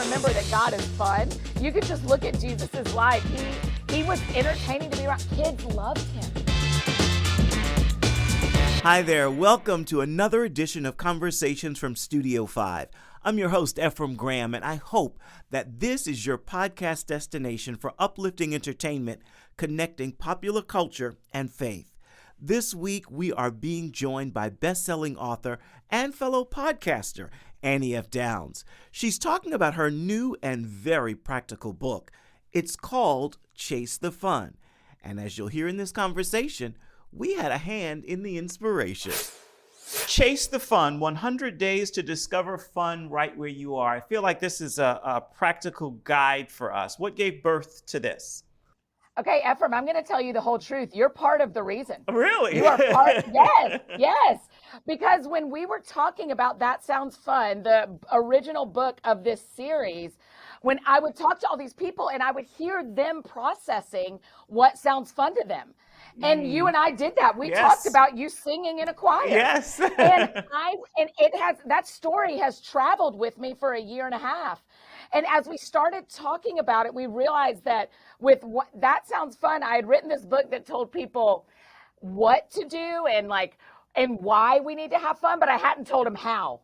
remember that God is fun. You could just look at Jesus's life. He was entertaining to be around. Kids loved him. Hi there. Welcome to another edition of Conversations from Studio 5. I'm your host, Ephraim Graham, and I hope that this is your podcast destination for uplifting entertainment, connecting popular culture and faith. This week, we are being joined by best-selling author and fellow podcaster, Annie F. Downs. She's talking about her new and very practical book. It's called Chase the Fun. And as you'll hear in this conversation, we had a hand in the inspiration. Chase the Fun, 100 Days to Discover Fun Right Where You Are. I feel like this is a practical guide for us. What gave birth to this? Okay, Ephraim, I'm going to tell you the whole truth. You're part of the reason. Really? You are part. Yes. Because when we were talking about That Sounds Fun, the original book of this series, when I would talk to all these people and I would hear them processing what sounds fun to them. And you and I did that. We talked about you singing in a choir. Yes. and that story has traveled with me for a year and a half. And as we started talking about it, we realized that That Sounds Fun, I had written this book that told people what to do and why we need to have fun, but I hadn't told them how.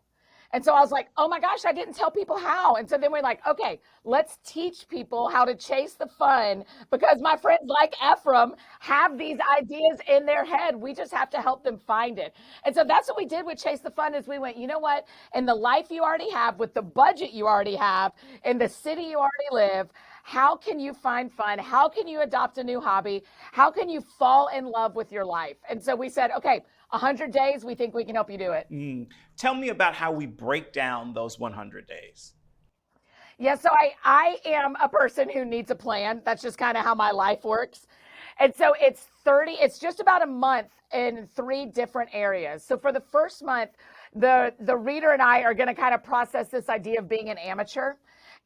And so I was like, oh my gosh, I didn't tell people how. And so then we're like, okay, let's teach people how to chase the fun, because my friends like Ephraim have these ideas in their head. We just have to help them find it. And so that's what we did with Chase the Fun, is we went, you know what, in the life you already have, with the budget you already have, in the city you already live, how can you find fun? How can you adopt a new hobby? How can you fall in love with your life? And so we said, okay, 100 days, we think we can help you do it. Tell me about how we break down those 100 days. Yeah, so I am a person who needs a plan. That's just kind of how my life works. And so it's just about a month in 3 different areas. So for the first month, the reader and I are going to kind of process this idea of being an amateur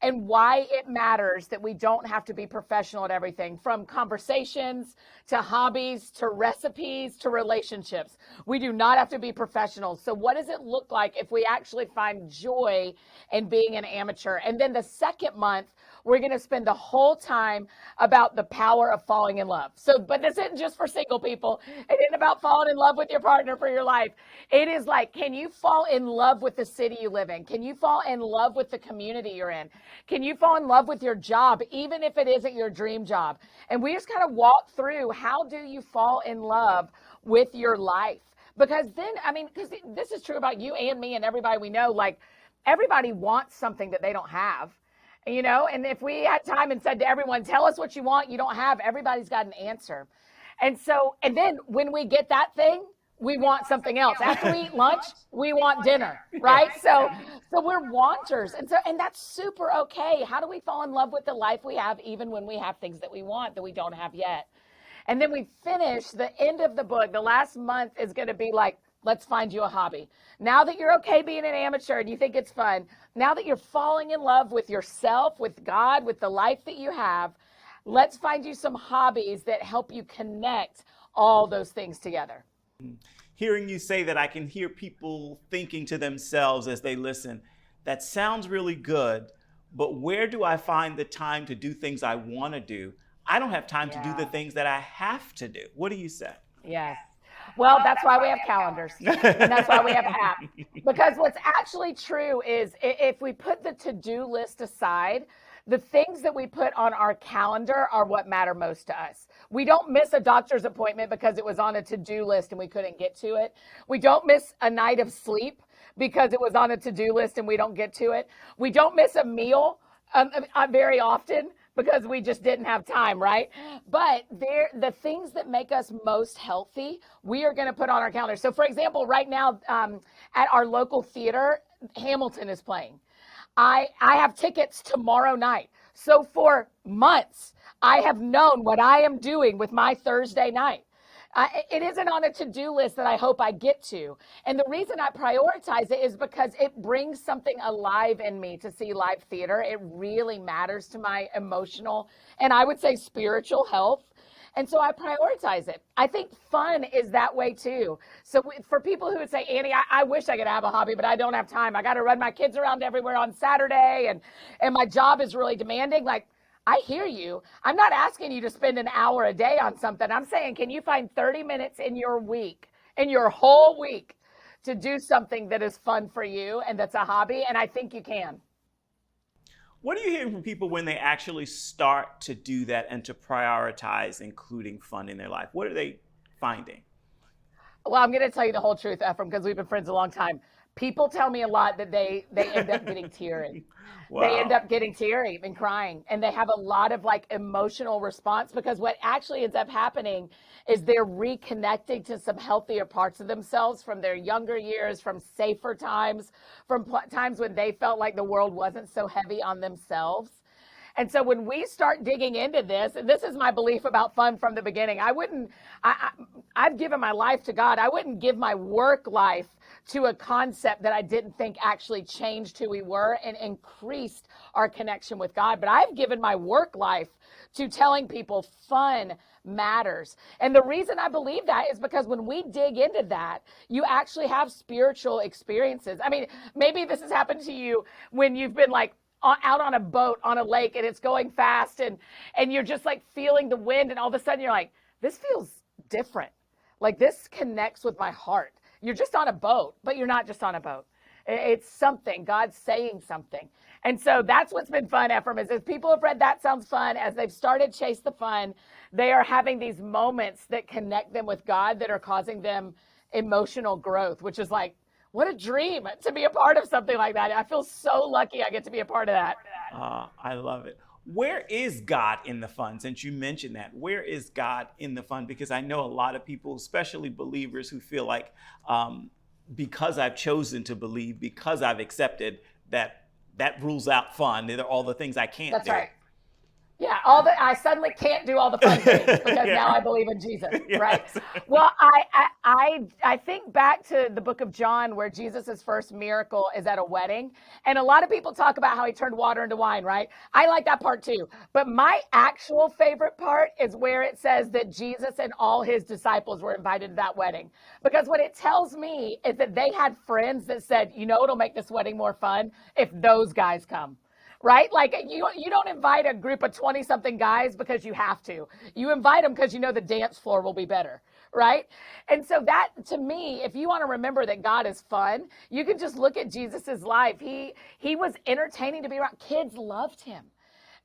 and why it matters that we don't have to be professional at everything, from conversations to hobbies to recipes to relationships. We do not have to be professionals. So what does it look like if we actually find joy in being an amateur? And then the second month, we're going to spend the whole time about the power of falling in love. So, but this isn't just for single people. It isn't about falling in love with your partner for your life. It is like, can you fall in love with the city you live in? Can you fall in love with the community you're in? Can you fall in love with your job, even if it isn't your dream job? And we just kind of walk through, how do you fall in love with your life? Because then, because this is true about you and me and everybody we know, like everybody wants something that they don't have. And if we had time and said to everyone, tell us what you want, you don't have, everybody's got an answer. And then when we get that thing, we want something else. After we eat lunch, we want dinner, right? So we're wanters. And that's super okay. How do we fall in love with the life we have, even when we have things that we want that we don't have yet? And then we finish the end of the book. The last month is going to be like, let's find you a hobby. Now that you're okay being an amateur and you think it's fun, now that you're falling in love with yourself, with God, with the life that you have, let's find you some hobbies that help you connect all those things together. Hearing you say that, I can hear people thinking to themselves as they listen, that sounds really good, but where do I find the time to do things I want to do? I don't have time to do the things that I have to do. What do you say? Yes. Well, that's why we have calendars, and that's why we have apps. Because what's actually true is, if we put the to-do list aside, the things that we put on our calendar are what matter most to us. We don't miss a doctor's appointment because it was on a to-do list and we couldn't get to it. We don't miss a night of sleep because it was on a to-do list and we don't get to it. We don't miss a meal very often because we just didn't have time, right? But the things that make us most healthy, we are going to put on our calendar. So for example, right now at our local theater, Hamilton is playing. I have tickets tomorrow night. So for months, I have known what I am doing with my Thursday night. It isn't on a to-do list that I hope I get to. And the reason I prioritize it is because it brings something alive in me to see live theater. It really matters to my emotional and I would say spiritual health. And so I prioritize it. I think fun is that way too. So for people who would say, Annie, I wish I could have a hobby, but I don't have time. I got to run my kids around everywhere on Saturday, and my job is really demanding. Like, I hear you. I'm not asking you to spend an hour a day on something. I'm saying, can you find 30 minutes in your week, in your whole week, to do something that is fun for you and that's a hobby? And I think you can. What are you hearing from people when they actually start to do that and to prioritize including fun in their life? What are they finding? Well, I'm going to tell you the whole truth, Ephraim, because we've been friends a long time. People tell me a lot that they end up getting teary. Wow. They end up getting teary and crying, and they have a lot of like emotional response, because what actually ends up happening is they're reconnecting to some healthier parts of themselves from their younger years, from safer times, from times when they felt like the world wasn't so heavy on themselves. And so when we start digging into this, and this is my belief about fun from the beginning, I've given my life to God. I wouldn't give my work life to a concept that I didn't think actually changed who we were and increased our connection with God. But I've given my work life to telling people fun matters. And the reason I believe that is because when we dig into that, you actually have spiritual experiences. I mean, maybe this has happened to you when you've been like, out on a boat on a lake and it's going fast and you're just like feeling the wind, and all of a sudden you're like, this feels different. Like, this connects with my heart. You're just on a boat, but you're not just on a boat. It's something. God's saying something. And so that's what's been fun, Ephraim, is as people have read That Sounds Fun, as they've started Chase the Fun, they are having these moments that connect them with God that are causing them emotional growth, which is like, what a dream to be a part of something like that. I feel so lucky I get to be a part of that. I love it. Where is God in the fun? Since you mentioned that, where is God in the fun? Because I know a lot of people, especially believers, who feel like because I've chosen to believe, because I've accepted that rules out fun. They're all the things I can't do. That's right. Yeah, I suddenly can't do all the fun things because now I believe in Jesus, Yes. right? Well, I think back to the book of John, where Jesus' first miracle is at a wedding, and a lot of people talk about how he turned water into wine, right? I like that part too, but my actual favorite part is where it says that Jesus and all his disciples were invited to that wedding, because what it tells me is that they had friends that said, you know, it'll make this wedding more fun if those guys come. Right? Like, you don't invite a group of 20-something guys because you have to. You invite them because you know the dance floor will be better, right? And so that, to me, if you want to remember that God is fun, you can just look at Jesus's life. He was entertaining to be around. Kids loved him.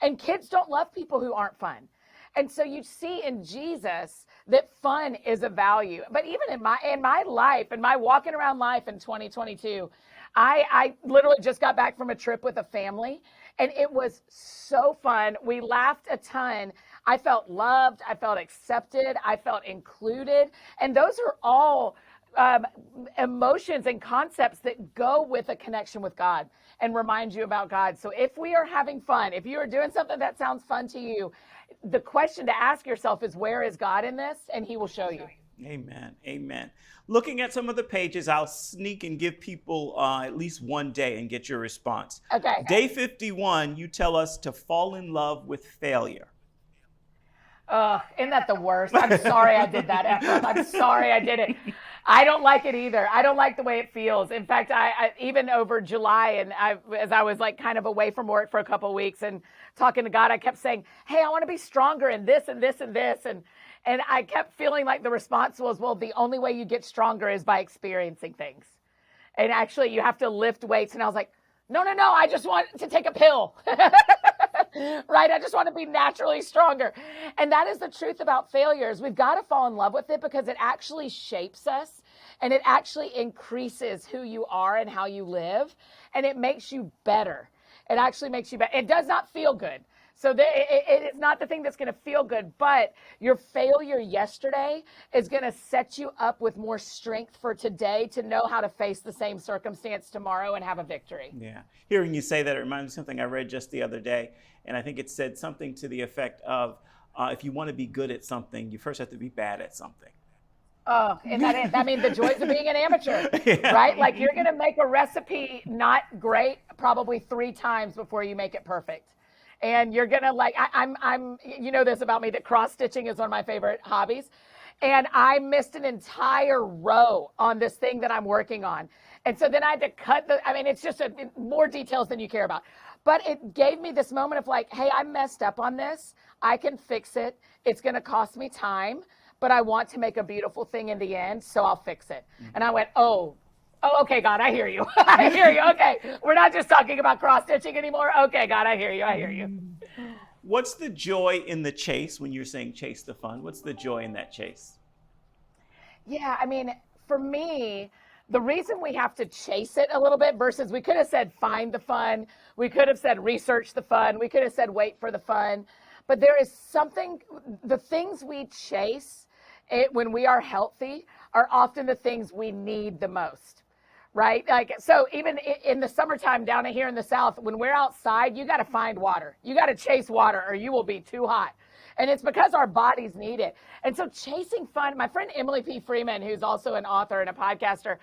And kids don't love people who aren't fun. And so you see in Jesus that fun is a value. But even in my life, in my walking around life in 2022, I literally just got back from a trip with a family, and it was so fun. We laughed a ton. I felt loved. I felt accepted. I felt included. And those are all emotions and concepts that go with a connection with God and remind you about God. So if we are having fun, if you are doing something that sounds fun to you, the question to ask yourself is, where is God in this? And he will show you. Amen. Amen. Looking at some of the pages, I'll sneak and give people at least one day and get your response. Okay. Day 51, you tell us to fall in love with failure. Isn't that the worst? I'm sorry I did that, Ephraim. I'm sorry I did it. I don't like it either. I don't like the way it feels. In fact, I even over July, and as I was like kind of away from work for a couple of weeks and talking to God, I kept saying, hey, I want to be stronger in this and this and this. And I kept feeling like the response was, well, the only way you get stronger is by experiencing things. And actually, you have to lift weights. And I was like, no, I just want to take a pill. Right? I just want to be naturally stronger. And that is the truth about failures. We've got to fall in love with it because it actually shapes us, and it actually increases who you are and how you live, and it makes you better. It actually makes you better. It does not feel good. So it is not the thing that's going to feel good, but your failure yesterday is going to set you up with more strength for today to know how to face the same circumstance tomorrow and have a victory. Yeah. Hearing you say that, it reminds me of something I read just the other day, and I think it said something to the effect of, if you want to be good at something, you first have to be bad at something. Oh, and that means the joys of being an amateur, Yeah. right? Like, you're going to make a recipe not great probably 3 times before you make it perfect. And you're gonna like, I'm, you know this about me, that cross stitching is one of my favorite hobbies. And I missed an entire row on this thing that I'm working on. And so then I had to it's just more details than you care about. But it gave me this moment of like, hey, I messed up on this. I can fix it. It's going to cost me time, but I want to make a beautiful thing in the end, so I'll fix it. And I went, oh, okay, God, I hear you. I hear you. Okay, we're not just talking about cross stitching anymore. Okay, God, I hear you. What's the joy in the chase when you're saying chase the fun? What's the joy in that chase? Yeah, I mean, for me, the reason we have to chase it a little bit versus we could have said find the fun, we could have said research the fun, we could have said wait for the fun, but there is something, the things we chase when we are healthy are often the things we need the most. Right? Like, so even in the summertime down here in the South, when we're outside, you got to find water. You got to chase water or you will be too hot. And it's because our bodies need it. And so chasing fun, my friend Emily P. Freeman, who's also an author and a podcaster,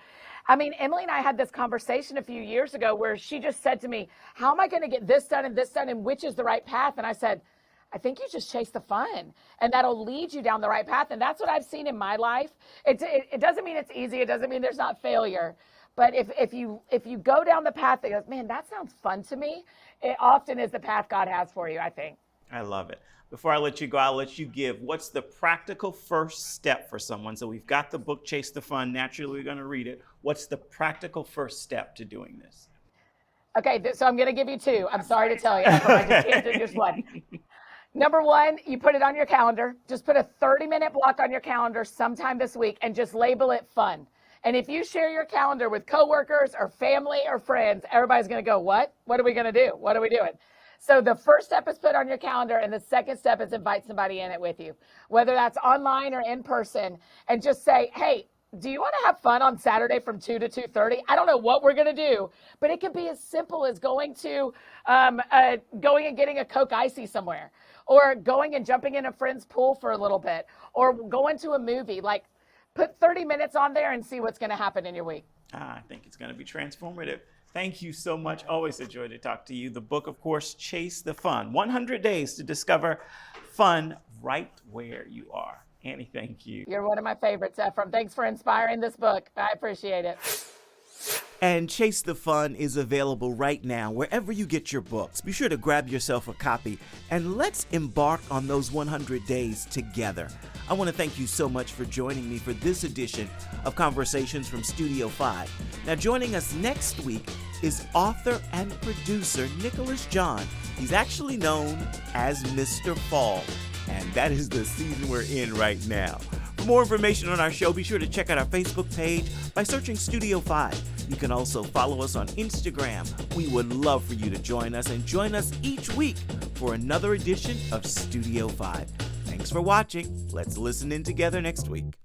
Emily and I had this conversation a few years ago where she just said to me, how am I going to get this done and which is the right path? And I said, I think you just chase the fun and that'll lead you down the right path. And that's what I've seen in my life. It doesn't mean it's easy. It doesn't mean there's not failure. But if you go down the path that goes, man, that sounds fun to me, it often is the path God has for you, I think. I love it. Before I let you go, I'll let you give what's the practical first step for someone. So we've got the book, Chase the Fun. Naturally, we're going to read it. What's the practical first step to doing this? Okay, so I'm going to give you two. I'm sorry to tell you. I just can't do just one. Number one, you put it on your calendar. Just put a 30-minute block on your calendar sometime this week and just label it fun. And if you share your calendar with coworkers or family or friends, everybody's going to go, what? What are we going to do? What are we doing? So the first step is put on your calendar, and the second step is invite somebody in it with you, whether that's online or in person, and just say, hey, do you want to have fun on Saturday from 2 to 2:30? I don't know what we're going to do, but it could be as simple as going and getting a Coke Icy somewhere, or going and jumping in a friend's pool for a little bit, or going to a movie. Like, put 30 minutes on there and see what's going to happen in your week. I think it's going to be transformative. Thank you so much. Always a joy to talk to you. The book, of course, Chase the Fun. 100 Days to Discover Fun Right Where You Are. Annie, thank you. You're one of my favorites, Ephraim. Thanks for inspiring this book. I appreciate it. And Chase the Fun is available right now wherever you get your books. Be sure to grab yourself a copy and let's embark on those 100 days together. I want to thank you so much for joining me for this edition of Conversations from Studio 5. Now, joining us next week is author and producer Nicholas John. He's actually known as Mr. Fall, and that is the season we're in right now. For more information on our show, be sure to check out our Facebook page by searching Studio 5. You can also follow us on Instagram. We would love for you to join us each week for another edition of Studio 5. Thanks for watching. Let's listen in together next week.